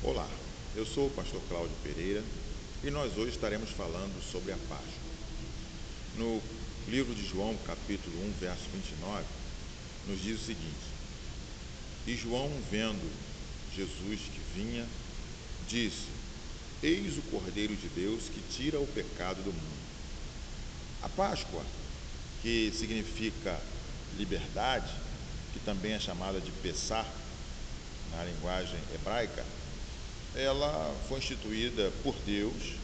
Olá, eu sou o pastor Cláudio Pereira e nós hoje estaremos falando sobre a Páscoa. No livro de João, capítulo 1, verso 29, nos diz o seguinte: E João, vendo Jesus que vinha, disse: Eis o Cordeiro de Deus que tira o pecado do mundo. A Páscoa, que significa liberdade, que também é chamada de Pessah na linguagem hebraica, ela foi instituída por Deus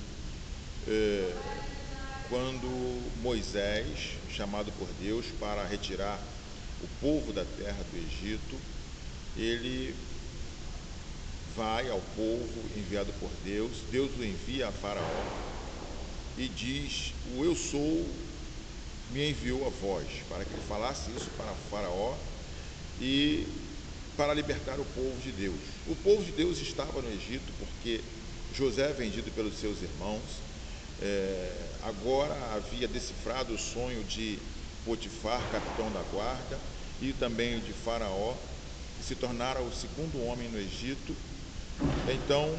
quando Moisés, chamado por Deus para retirar o povo da terra do Egito, ele vai ao povo enviado por Deus, Deus o envia a Faraó e diz: o Eu Sou me enviou a vós, para que ele falasse isso para Faraó e para libertar o povo de Deus. O povo de Deus estava no Egito porque José, vendido pelos seus irmãos, agora havia decifrado o sonho de Potifar, capitão da guarda, e também de Faraó, que se tornara o segundo homem no Egito. Então,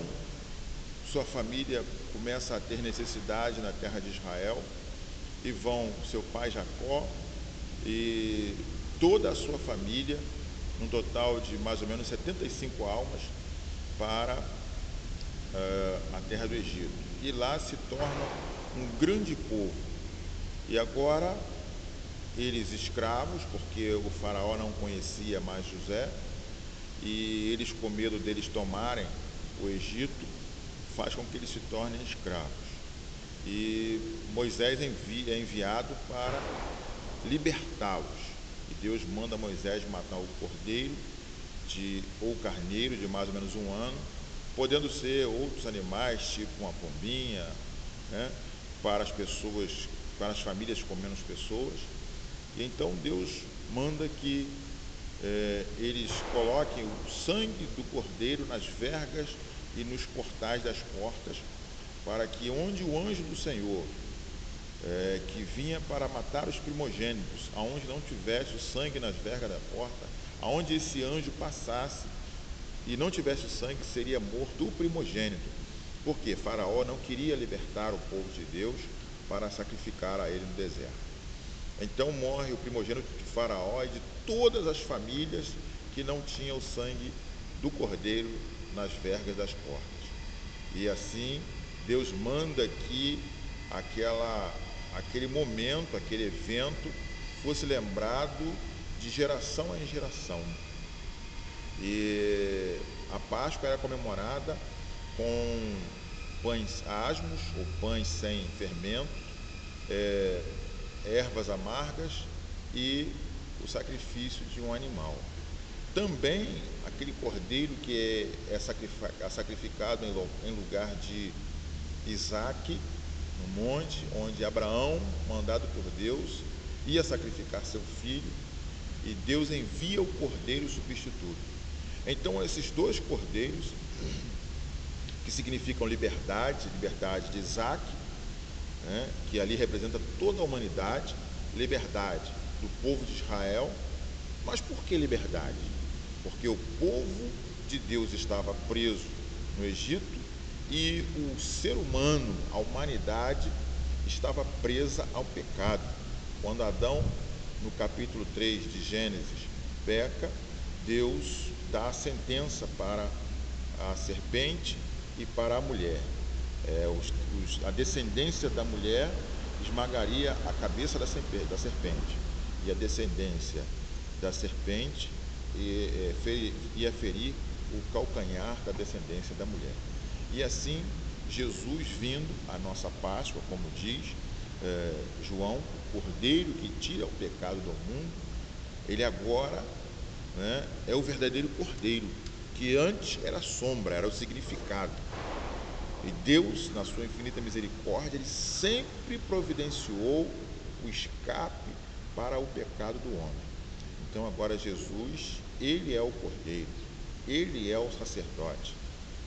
sua família começa a ter necessidade na terra de Israel, e vão seu pai Jacó e toda a sua família, num total de mais ou menos 75 almas, para a terra do Egito. E lá se tornam um grande povo. E agora, eles escravos, porque o faraó não conhecia mais José, e eles, com medo deles tomarem o Egito, faz com que eles se tornem escravos. E Moisés é enviado para libertá-los. E Deus manda Moisés matar o cordeiro ou carneiro de mais ou menos 1 ano, podendo ser outros animais, tipo uma pombinha, né, para as pessoas, para as famílias com menos pessoas. E então Deus manda que eles coloquem o sangue do cordeiro nas vergas e nos portais das portas, para que onde o anjo do Senhor, que vinha para matar os primogênitos, aonde não tivesse o sangue nas vergas da porta, aonde esse anjo passasse e não tivesse o sangue, seria morto o primogênito, porque Faraó não queria libertar o povo de Deus para sacrificar a ele no deserto. Então morre o primogênito de Faraó e de todas as famílias que não tinham o sangue do cordeiro nas vergas das portas. E assim Deus manda que aquele momento, aquele evento, fosse lembrado de geração em geração. E a Páscoa era comemorada com pães asmos, ou pães sem fermento, ervas amargas e o sacrifício de um animal. Também aquele cordeiro que é sacrificado em lugar de Isaque, no monte, onde Abraão, mandado por Deus, ia sacrificar seu filho, e Deus envia o cordeiro substituto. Então, esses dois cordeiros, que significam liberdade de Isaque, né, que ali representa toda a humanidade, liberdade do povo de Israel. Mas por que liberdade? Porque o povo de Deus estava preso no Egito e o ser humano, a humanidade, estava presa ao pecado. Quando Adão, no capítulo 3 de Gênesis, peca, Deus dá a sentença para a serpente e para a mulher. A descendência da mulher esmagaria a cabeça da serpente, e a descendência da serpente ia ferir o calcanhar da descendência da mulher. E assim, Jesus vindo, a nossa Páscoa, como diz João, o cordeiro que tira o pecado do mundo, ele agora, né, é o verdadeiro cordeiro, que antes era sombra, era o significado. E Deus, na sua infinita misericórdia, ele sempre providenciou o escape para o pecado do homem. Então agora Jesus, ele é o cordeiro, ele é o sacerdote,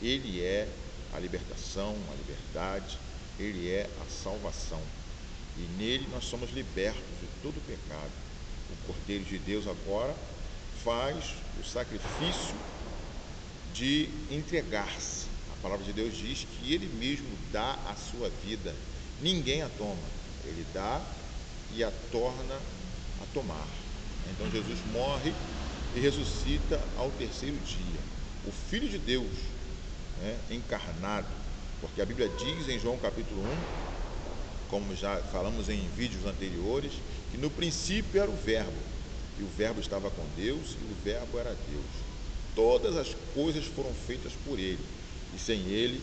ele é a libertação, a liberdade, ele é a salvação. E nele nós somos libertos de todo o pecado. O Cordeiro de Deus agora faz o sacrifício de entregar-se, palavra de Deus diz que Ele mesmo dá a sua vida, ninguém a toma, Ele dá e a torna a tomar. Então Jesus morre e ressuscita ao terceiro dia. O Filho de Deus, né, encarnado, porque a Bíblia diz em João capítulo 1, como já falamos em vídeos anteriores, que no princípio era o Verbo, e o Verbo estava com Deus, e o Verbo era Deus. Todas as coisas foram feitas por Ele, e sem Ele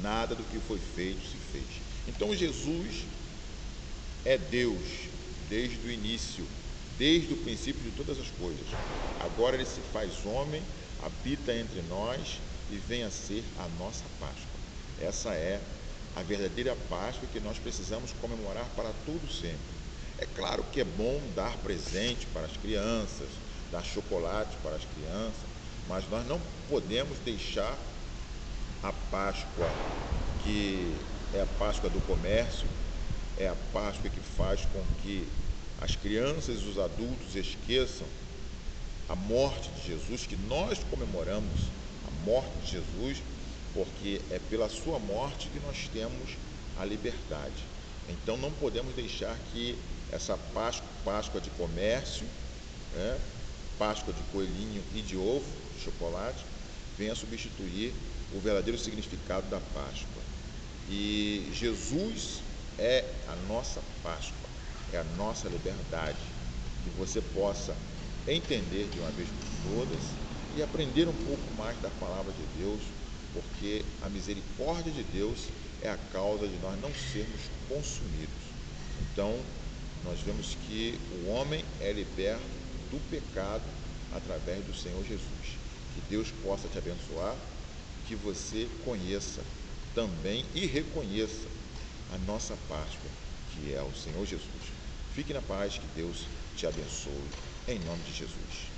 nada do que foi feito se fez. Então Jesus é Deus desde o início, desde o princípio de todas as coisas. Agora Ele se faz homem, habita entre nós e vem a ser a nossa Páscoa. Essa é a verdadeira Páscoa que nós precisamos comemorar para todo sempre. É claro que é bom dar presente para as crianças, dar chocolate para as crianças, mas nós não podemos deixar a Páscoa, que é a Páscoa do comércio, é a Páscoa que faz com que as crianças e os adultos esqueçam a morte de Jesus, que nós comemoramos a morte de Jesus, porque é pela sua morte que nós temos a liberdade. Então não podemos deixar que essa Páscoa de comércio, Páscoa de coelhinho e de ovo, de chocolate, venha substituir o verdadeiro significado da Páscoa. E Jesus é a nossa Páscoa, é a nossa liberdade. Que você possa entender de uma vez por todas e aprender um pouco mais da palavra de Deus, porque a misericórdia de Deus é a causa de nós não sermos consumidos. Então, nós vemos que o homem é liberto do pecado através do Senhor Jesus. Que Deus possa te abençoar, que você conheça também e reconheça a nossa Páscoa, que é o Senhor Jesus. Fique na paz, que Deus te abençoe, em nome de Jesus.